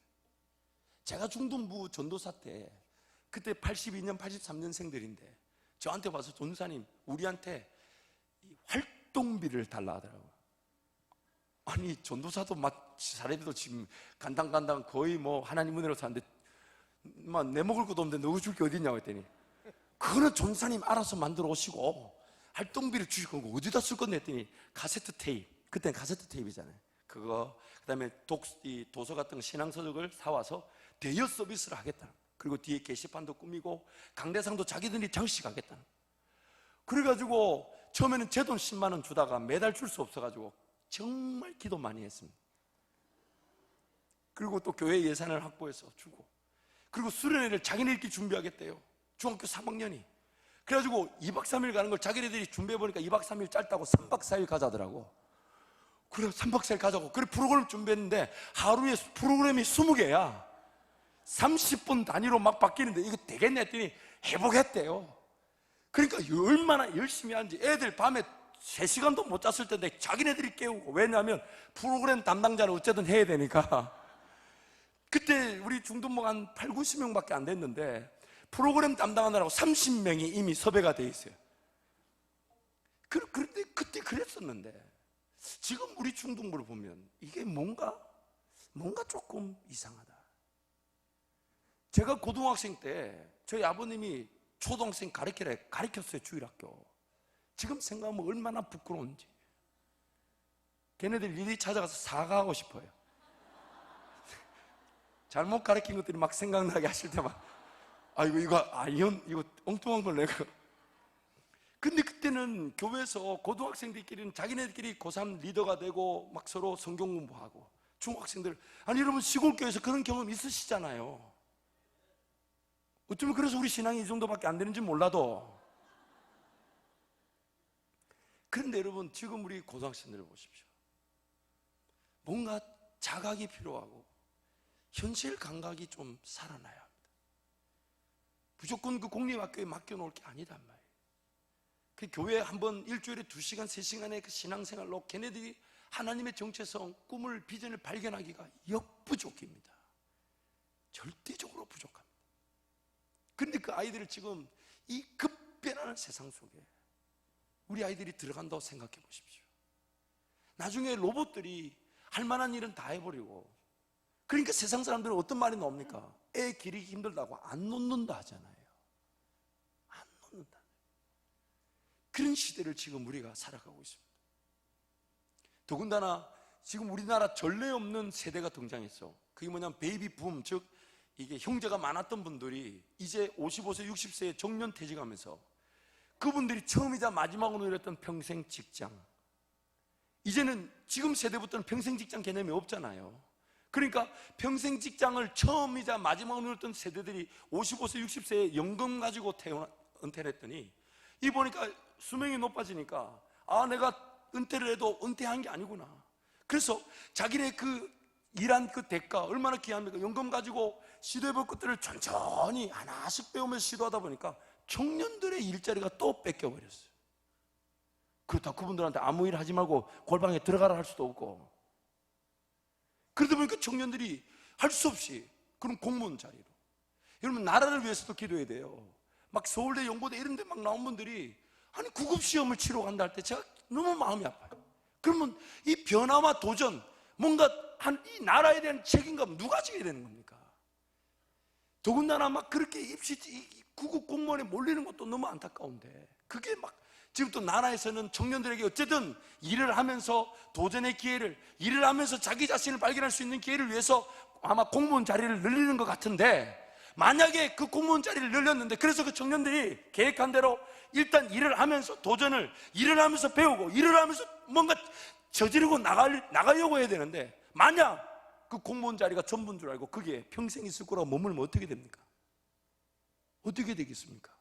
제가 중등부 전도사 때, 그때 82년, 83년생들인데 저한테 와서 전도사님, 우리한테 활동비를 달라 하더라고요. 아니, 전도사도 막 사례비도 지금 간당간당 거의 뭐 하나님 은혜로 사는데 막 내 먹을 것도 없는데 너 줄 게 어디 있냐고 했더니, 그거는 전도사님 알아서 만들어 오시고 활동비를 주실 거고 어디다 쓸 건데 했더니, 카세트 테이프, 그때는 카세트 테이프잖아요. 그거, 그 다음에 도서 같은 거, 신앙서적을 사와서 대여 서비스를 하겠다. 그리고 뒤에 게시판도 꾸미고 강대상도 자기들이 장식하겠다. 그래가지고 처음에는 제 돈 10만 원 주다가 매달 줄 수 없어가지고 정말 기도 많이 했습니다. 그리고 또 교회 예산을 확보해서 주고, 그리고 수련회를 자기네들끼리 준비하겠대요. 중학교 3학년이. 그래가지고 2박 3일 가는 걸 자기네들이 준비해보니까 2박 3일 짧다고 3박 4일 가자더라고. 그래, 3박 4일 가자고. 그래, 프로그램 준비했는데 하루에 프로그램이 20개야 30분 단위로 막 바뀌는데 이거 되겠네 했더니 해보겠대요. 그러니까 얼마나 열심히 하는지. 애들 밤에 3시간도 못 잤을 텐데 자기네들이 깨우고. 왜냐하면 프로그램 담당자는 어쨌든 해야 되니까. 그때 우리 중등부가 한 8, 90명밖에 안 됐는데 프로그램 담당하느라고 30명이 이미 섭외가 돼 있어요. 그런데 그때 그랬었는데 지금 우리 중등부를 보면 이게 뭔가 조금 이상하다. 제가 고등학생 때 저희 아버님이 초등학생 가르쳤어요, 주일학교. 지금 생각하면 얼마나 부끄러운지. 걔네들 일일이 찾아가서 사과하고 싶어요. 잘못 가르친 것들이 막 생각나게 하실 때 막, 아이고 이거 엉뚱한 걸 내가. 근데 그때는 교회에서 고등학생들끼리는 자기네들끼리 고3 리더가 되고 막 서로 성경 공부하고. 중학생들, 아니 여러분 시골교회에서 그런 경험 있으시잖아요. 어쩌면 그래서 우리 신앙이 이 정도밖에 안 되는지 몰라도. 그런데 여러분, 지금 우리 고등학생들을 보십시오. 뭔가 자각이 필요하고 현실 감각이 좀 살아나야 합니다. 무조건 그 공립학교에 맡겨놓을 게 아니단 말이에요. 그 교회 한번 일주일에 2시간, 3시간의 그 신앙생활로 걔네들이 하나님의 정체성, 꿈을, 비전을 발견하기가 역부족입니다. 절대적으로 부족합니다. 그런데 그 아이들을 지금 이 급변하는 세상 속에 우리 아이들이 들어간다고 생각해 보십시오. 나중에 로봇들이 할 만한 일은 다 해버리고, 그러니까 세상 사람들은 어떤 말이 나옵니까? 애 기르기 힘들다고 안 놓는다 하잖아요. 안 놓는다. 그런 시대를 지금 우리가 살아가고 있습니다. 더군다나 지금 우리나라 전례 없는 세대가 등장했어. 그게 뭐냐면 베이비 붐, 즉 이게 형제가 많았던 분들이 이제 55세, 60세에 정년퇴직하면서 그분들이 처음이자 마지막으로 누렸던 평생 직장, 이제는 지금 세대부터는 평생 직장 개념이 없잖아요. 그러니까 평생 직장을 처음이자 마지막으로 누렸던 세대들이 55세, 60세에 연금 가지고 은퇴를 했더니 이 보니까 수명이 높아지니까, 아, 내가 은퇴를 해도 은퇴한 게 아니구나. 그래서 자기네 그 일한 그 대가 얼마나 귀합니까? 연금 가지고 시도해볼 것들을 천천히 하나씩 배우면서 시도하다 보니까 청년들의 일자리가 또 뺏겨버렸어요. 그렇다고 그분들한테 아무 일 하지 말고 골방에 들어가라 할 수도 없고. 그러다 보니까 청년들이 할 수 없이 그런 공무원 자리로. 여러분, 나라를 위해서도 기도해야 돼요. 막 서울대, 연고대 이런 데 막 나온 분들이 아니 구급시험을 치러 간다 할 때 제가 너무 마음이 아파요. 그러면 이 변화와 도전, 뭔가 이 나라에 대한 책임감 누가 지게 되는 겁니까? 더군다나 막 그렇게 구급 공무원에 몰리는 것도 너무 안타까운데, 그게 막 지금 또 나라에서는 청년들에게 어쨌든 일을 하면서 도전의 기회를, 일을 하면서 자기 자신을 발견할 수 있는 기회를 위해서 아마 공무원 자리를 늘리는 것 같은데, 만약에 그 공무원 자리를 늘렸는데, 그래서 그 청년들이 계획한 대로 일단 일을 하면서 도전을, 일을 하면서 배우고, 일을 하면서 뭔가 저지르고 나가려고 해야 되는데, 만약 그 공무원 자리가 전부인 줄 알고 거기에 평생 있을 거라고 머물면 어떻게 됩니까? 어떻게 되겠습니까?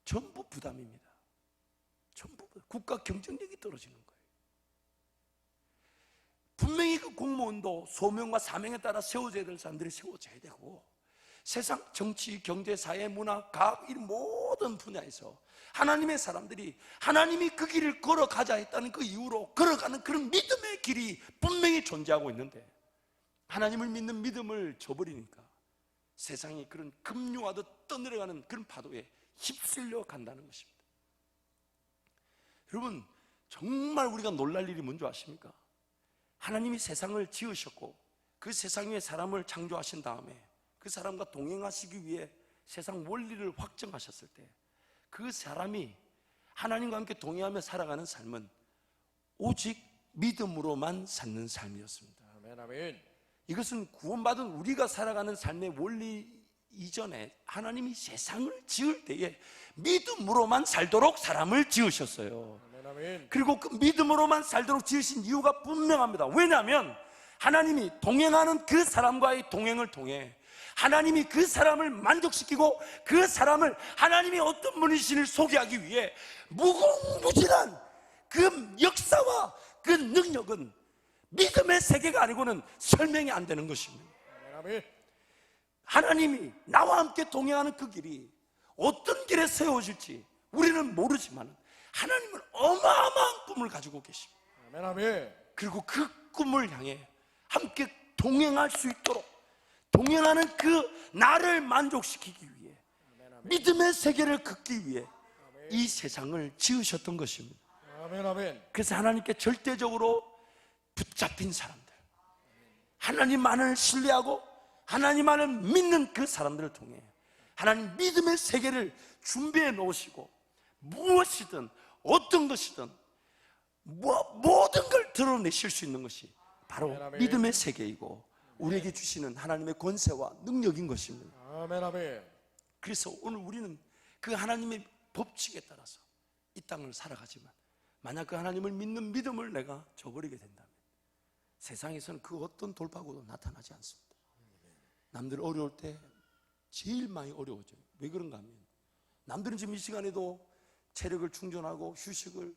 전부 부담입니다. 전부 국가 경쟁력이 떨어지는 거예요. 분명히 그 공무원도 소명과 사명에 따라 세워져야 될 사람들이 세워져야 되고, 세상 정치, 경제, 사회, 문화, 과학, 이 모든 분야에서 하나님의 사람들이 하나님이 그 길을 걸어가자 했다는 그 이유로 걸어가는 그런 믿음의 길이 분명히 존재하고 있는데, 하나님을 믿는 믿음을 저버리니까 세상이 그런 급류하듯 떠내려가는 그런 파도에 휩쓸려 간다는 것입니다. 여러분, 정말 우리가 놀랄 일이 뭔지 아십니까? 하나님이 세상을 지으셨고 그 세상 위에 사람을 창조하신 다음에 그 사람과 동행하시기 위해 세상 원리를 확정하셨을 때, 그 사람이 하나님과 함께 동행하며 살아가는 삶은 오직 믿음으로만 사는 삶이었습니다. 아멘, 아멘. 이것은 구원받은 우리가 살아가는 삶의 원리 이전에 하나님이 세상을 지을 때에 믿음으로만 살도록 사람을 지으셨어요. 아멘, 아멘. 그리고 그 믿음으로만 살도록 지으신 이유가 분명합니다. 왜냐하면 하나님이 동행하는 그 사람과의 동행을 통해 하나님이 그 사람을 만족시키고 그 사람을 하나님이 어떤 분이신을 소개하기 위해 무궁무진한 그 역사와 그 능력은 믿음의 세계가 아니고는 설명이 안 되는 것입니다. 아멘. 하나님이 나와 함께 동행하는 그 길이 어떤 길에 세워질지 우리는 모르지만 하나님은 어마어마한 꿈을 가지고 계십니다. 아멘, 아멘. 그리고 그 꿈을 향해 함께 동행할 수 있도록, 동행하는 그 나를 만족시키기 위해, 믿음의 세계를 긋기 위해 이 세상을 지으셨던 것입니다. 아멘, 아멘. 그래서 하나님께 절대적으로 붙잡힌 사람들, 하나님만을 신뢰하고 하나님만을 믿는 그 사람들을 통해 하나님 믿음의 세계를 준비해 놓으시고, 무엇이든 어떤 것이든 모든 걸 드러내실 수 있는 것이 바로 아멘. 믿음의 세계이고 우리에게 주시는 하나님의 권세와 능력인 것입니다. 아멘, 아멘. 그래서 오늘 우리는 그 하나님의 법칙에 따라서 이 땅을 살아가지만, 만약 그 하나님을 믿는 믿음을 내가 저버리게 된다면 세상에서는 그 어떤 돌파구도 나타나지 않습니다. 남들 어려울 때 제일 많이 어려워져요. 왜 그런가 하면 남들은 지금 이 시간에도 체력을 충전하고 휴식을,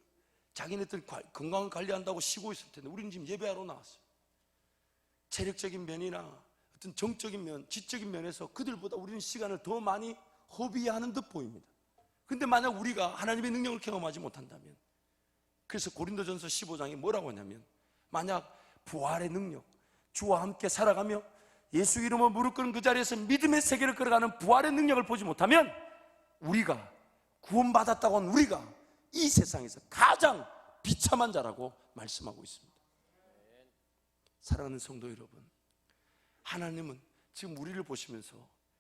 자기네들 건강을 관리한다고 쉬고 있을 텐데 우리는 지금 예배하러 나왔어요. 체력적인 면이나 어떤 정적인 면, 지적인 면에서 그들보다 우리는 시간을 더 많이 허비하는 듯 보입니다. 근데 만약 우리가 하나님의 능력을 경험하지 못한다면, 그래서 고린도전서 15장에 뭐라고 하냐면, 만약 부활의 능력, 주와 함께 살아가며 예수 이름으로 무릎 꿇은 그 자리에서 믿음의 세계를 걸어가는 부활의 능력을 보지 못하면 우리가 구원받았다고 하는 우리가 이 세상에서 가장 비참한 자라고 말씀하고 있습니다. 사랑하는 성도 여러분, 하나님은 지금 우리를 보시면서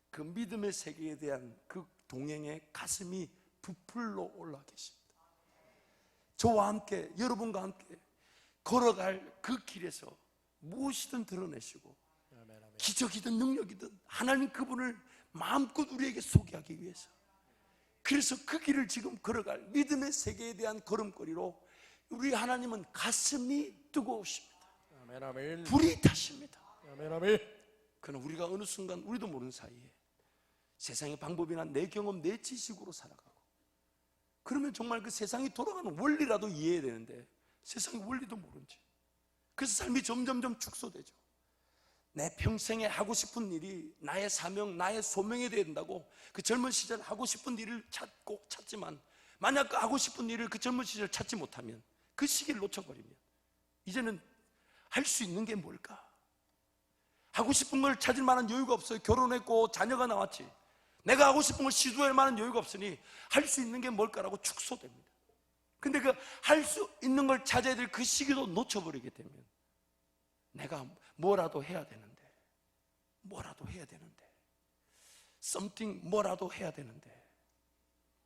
그 믿음의 세계에 대한 그 동행에 가슴이 부풀러 올라 계십니다. 저와 함께, 여러분과 함께 걸어갈 그 길에서 무엇이든 드러내시고, 기적이든 능력이든 하나님 그분을 마음껏 우리에게 소개하기 위해서, 그래서 그 길을 지금 걸어갈 믿음의 세계에 대한 걸음걸이로 우리 하나님은 가슴이 뜨거우십니다. 아멘, 아멘. 불이 타십니다. 아멘, 아멘. 그러나 우리가 어느 순간 우리도 모르는 사이에 세상의 방법이나 내 경험, 내 지식으로 살아가고, 그러면 정말 그 세상이 돌아가는 원리라도 이해해야 되는데 세상의 원리도 모른지, 그래서 삶이 점점점 축소되죠. 내 평생에 하고 싶은 일이 나의 사명, 나의 소명이 되어야 된다고 그 젊은 시절 하고 싶은 일을 찾지만, 만약 그 하고 싶은 일을 그 젊은 시절 찾지 못하면, 그 시기를 놓쳐버리면 이제는 할 수 있는 게 뭘까? 하고 싶은 걸 찾을 만한 여유가 없어요. 결혼했고 자녀가 나왔지, 내가 하고 싶은 걸 시도할 만한 여유가 없으니 할 수 있는 게 뭘까라고 축소됩니다. 근데 그 할 수 있는 걸 찾아야 될 그 시기도 놓쳐버리게 되면 내가 뭐라도 해야 되는데, something 뭐라도 해야 되는데,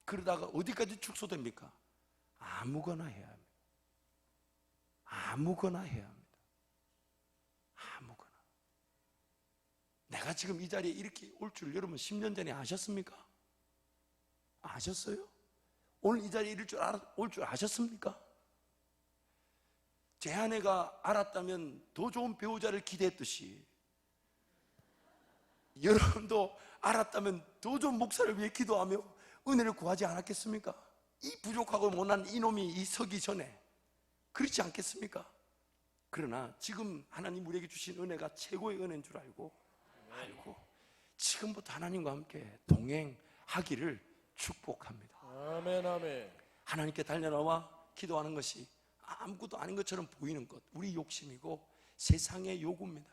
그러다가 어디까지 축소됩니까? 아무거나 해야 합니다. 아무거나 해야 합니다. 아무거나. 제가 지금 이 자리에 이렇게 올 줄 여러분 10년 전에 아셨습니까? 아셨어요? 오늘 이 자리에 올 줄 아셨습니까? 제 아내가 알았다면 더 좋은 배우자를 기대했듯이 여러분도 알았다면 더 좋은 목사를 위해 기도하며 은혜를 구하지 않았겠습니까? 이 부족하고 못난 이놈이 이 서기 전에 그렇지 않겠습니까? 그러나 지금 하나님 우리에게 주신 은혜가 최고의 은혜인 줄 알고 지금부터 하나님과 함께 동행하기를 축복합니다. 아멘, 아멘. 하나님께 달려나와 기도하는 것이 아무것도 아닌 것처럼 보이는 것, 우리 욕심이고 세상의 요구입니다.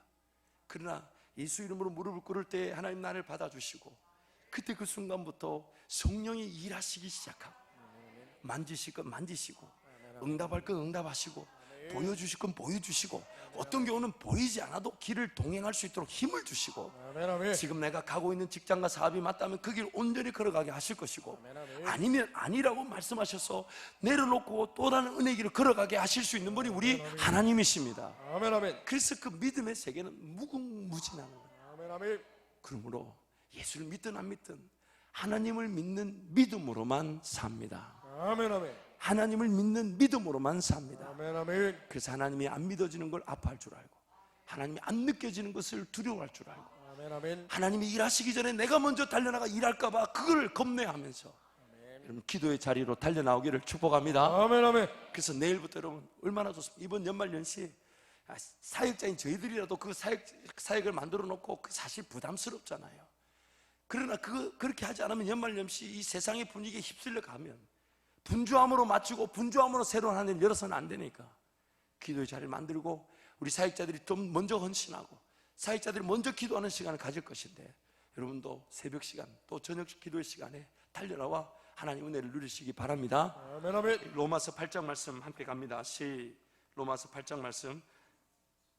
그러나 예수 이름으로 무릎을 꿇을 때 하나님 나를 받아주시고 그때 그 순간부터 성령이 일하시기 시작하고 만지실 건 만지시고 응답할 건 응답하시고 보여주실 건 보여주시고 어떤 경우는 보이지 않아도 길을 동행할 수 있도록 힘을 주시고 아멘, 아멘. 지금 내가 가고 있는 직장과 사업이 맞다면 그 길 온전히 걸어가게 하실 것이고 아멘, 아멘. 아니면 아니라고 말씀하셔서 내려놓고 또 다른 은혜 길을 걸어가게 하실 수 있는 분이 우리 하나님이십니다. 아멘, 아멘. 그래서 그 믿음의 세계는 무궁무진한 거예요. 아멘, 아멘. 그러므로 예수를 믿든 안 믿든 하나님을 믿는 믿음으로만 삽니다. 아멘, 아멘. 하나님을 믿는 믿음으로만 삽니다. 아멘, 아멘. 그래서 하나님이 안 믿어지는 걸 아파할 줄 알고 하나님이 안 느껴지는 것을 두려워할 줄 알고 아멘, 아멘. 하나님이 일하시기 전에 내가 먼저 달려나가 일할까 봐 그걸 겁내하면서 여러분 기도의 자리로 달려나오기를 축복합니다. 아멘, 아멘. 그래서 내일부터 여러분 얼마나 좋습니까? 이번 연말연시에 사역자인 저희들이라도 그 사역을 만들어 놓고 그 사실 부담스럽잖아요. 그러나 그렇게 하지 않으면 연말연시 이 세상의 분위기에 휩쓸려 가면 분주함으로 맞추고 분주함으로 새로운 하나님 열어서는 안 되니까 기도의 자리를 만들고 우리 사역자들이 좀 먼저 헌신하고 사역자들이 먼저 기도하는 시간을 가질 것인데 여러분도 새벽 시간 또 저녁 기도의 시간에 달려나와 하나님 은혜를 누리시기 바랍니다. 아멘, 아멘. 로마서 8장 말씀 함께 갑니다. 로마서 8장 말씀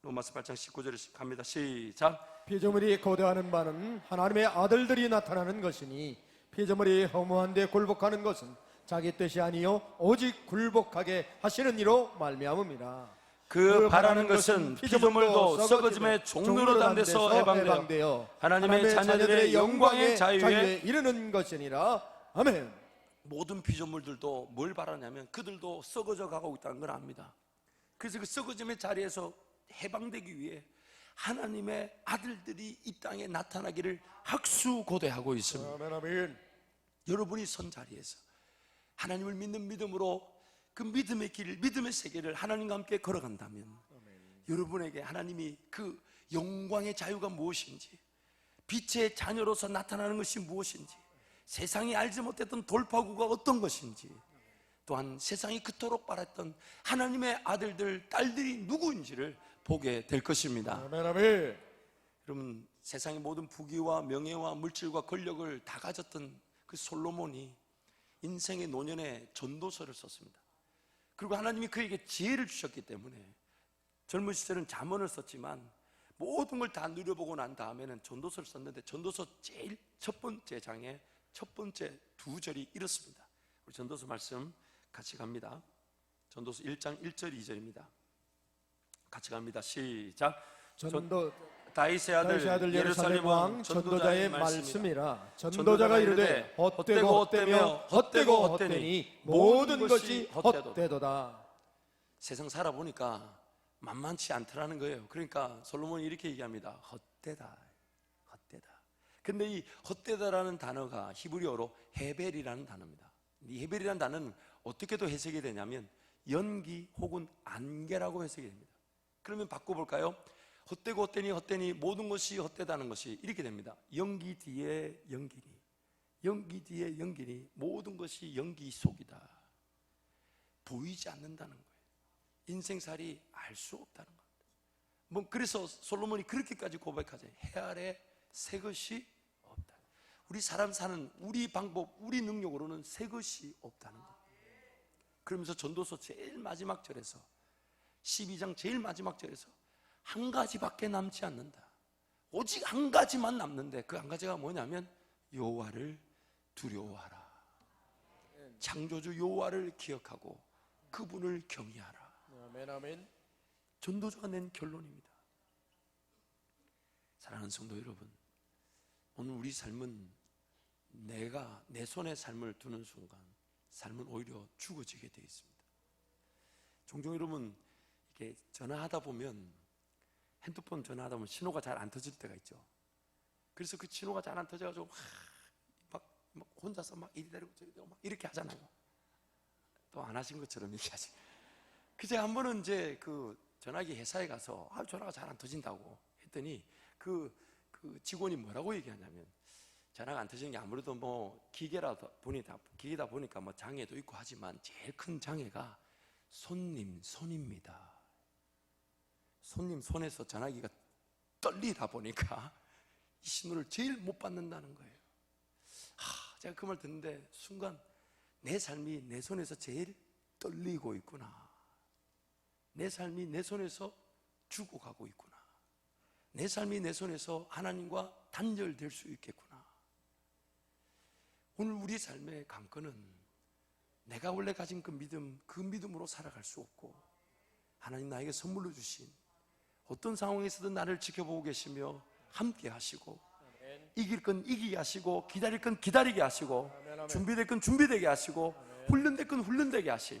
로마서 8장 19절에 갑니다. 시작. 피조물이 고대하는 바는 하나님의 아들들이 나타나는 것이니 피조물이 허무한데 굴복하는 것은 자기 뜻이 아니요 오직 굴복하게 하시는 이로 말미암음이라. 그 바라는 것은 피조물도 썩어짐의 종로로 단 데서 해방되어 하나님의 자녀들의 영광의 자유에 이르는 것이니라. 아멘. 모든 피조물들도 뭘 바라냐면 그들도 썩어져 가고 있다는 걸 압니다. 그래서 그 썩어짐의 자리에서 해방되기 위해 하나님의 아들들이 이 땅에 나타나기를 학수고대하고 있습니다. 아멘, 아멘. 여러분이 선 자리에서 하나님을 믿는 믿음으로 그 믿음의 길, 믿음의 세계를 하나님과 함께 걸어간다면 여러분에게 하나님이 그 영광의 자유가 무엇인지 빛의 자녀로서 나타나는 것이 무엇인지 세상이 알지 못했던 돌파구가 어떤 것인지 또한 세상이 그토록 바랐던 하나님의 아들들, 딸들이 누구인지를 보게 될 것입니다. 아멘, 아멘. 여러분 세상의 모든 부귀와 명예와 물질과 권력을 다 가졌던 그 솔로몬이 인생의 노년에 전도서를 썼습니다. 그리고 하나님이 그에게 지혜를 주셨기 때문에 젊은 시절은 잠언을 썼지만 모든 걸 다 누려보고 난 다음에는 전도서를 썼는데 전도서 제일 첫 번째 장에 첫 번째 두 절이 이렇습니다. 우리 전도서 말씀 같이 갑니다. 전도서 1장 1절 2절입니다. 같이 갑니다. 시작. 다윗의 아들 예루살렘 왕 전도자의 말씀이라. 전도자가 이르되 헛되고 헛되며 헛되고 헛되니 모든 것이 헛되도다. 세상 살아보니까 만만치 않더라는 거예요. 그러니까 솔로몬이 이렇게 얘기합니다. 헛되다, 헛되다. 근데 이 헛되다라는 단어가 히브리어로 헤벨이라는 단어입니다. 이 헤벨이라는 단어는 어떻게도 해석이 되냐면 연기 혹은 안개라고 해석이 됩니다. 그러면 바꿔볼까요? 헛되고 헛되니 헛되니 모든 것이 헛되다는 것이 이렇게 됩니다. 연기 뒤에 연기니, 연기 뒤에 연기니 모든 것이 연기 속이다. 보이지 않는다는 거예요. 인생살이 알 수 없다는 겁니다. 뭐 그래서 솔로몬이 그렇게까지 고백하죠. 해 아래 새 것이 없다. 우리 사람 사는 우리 방법, 우리 능력으로는 새 것이 없다는 겁니다. 그러면서 전도서 제일 마지막 절에서 12장 제일 마지막 절에서 한 가지밖에 남지 않는다. 오직 한 가지만 남는데 그 한 가지가 뭐냐면 여호와를 두려워하라. 창조주 여호와를 기억하고 그분을 경외하라. 아멘, 아멘. 전도자가 낸 결론입니다. 사랑하는 성도 여러분, 오늘 우리 삶은 내가 내 손에 삶을 두는 순간 삶은 오히려 죽어지게 되어 있습니다. 종종 여러분 이렇게 전화하다 보면 핸드폰 전화하다 보면 신호가 잘 안 터질 때가 있죠. 그래서 그 신호가 잘 안 터져가지고 막 혼자서 막 이리 데리고 저리 데리고 막 이렇게 하잖아요. 또 안 하신 것처럼 얘기하지. 그제 한 번은 이제 그 전화기 회사에 가서 전화가 잘 안 터진다고 했더니 그 직원이 뭐라고 얘기하냐면 전화가 안 터지는 게 아무래도 뭐 기계다 보니까 뭐 장애도 있고 하지만 제일 큰 장애가 손입니다. 손님 손에서 전화기가 떨리다 보니까 이 신호를 제일 못 받는다는 거예요. 제가 그 말 듣는데 순간 내 삶이 내 손에서 제일 떨리고 있구나. 내 삶이 내 손에서 죽어가고 있구나. 내 삶이 내 손에서 하나님과 단절될 수 있겠구나. 오늘 우리 삶의 관건은 내가 원래 가진 그 믿음으로 살아갈 수 없고 하나님 나에게 선물로 주신 어떤 상황에서든 나를 지켜보고 계시며 함께 하시고 이길 건 이기게 하시고 기다릴 건 기다리게 하시고 준비될 건 준비되게 하시고 훈련될 건 훈련되게 하실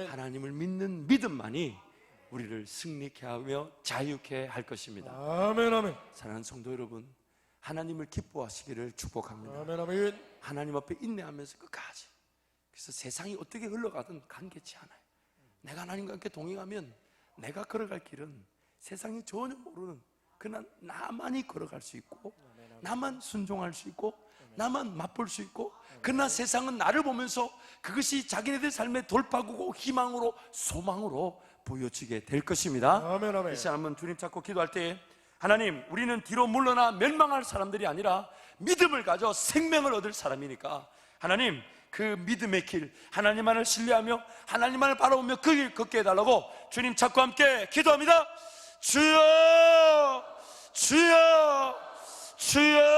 하나님을 믿는 믿음만이 우리를 승리케 하며 자유케 할 것입니다. 아멘, 아멘. 사랑하는 성도 여러분, 하나님을 기뻐하시기를 축복합니다. 아멘, 아멘. 하나님 앞에 인내하면서 끝까지. 그래서 세상이 어떻게 흘러가든 관계치 않아요. 내가 하나님과 함께 동행하면 내가 걸어갈 길은 세상이 전혀 모르는 그냥 나만이 걸어갈 수 있고 나만 순종할 수 있고 나만 맛볼 수 있고 그러나 세상은 나를 보면서 그것이 자기네들 삶의 돌파구고 희망으로 소망으로 보여지게 될 것입니다. 아멘, 아멘. 이 사람은 주님 찾고 기도할 때 하나님, 우리는 뒤로 물러나 멸망할 사람들이 아니라 믿음을 가져 생명을 얻을 사람이니까 하나님, 그 믿음의 길 하나님만을 신뢰하며 하나님만을 바라보며 그 길 걷게 해달라고 주님 찾고 함께 기도합니다. 주여, 주여, 주여.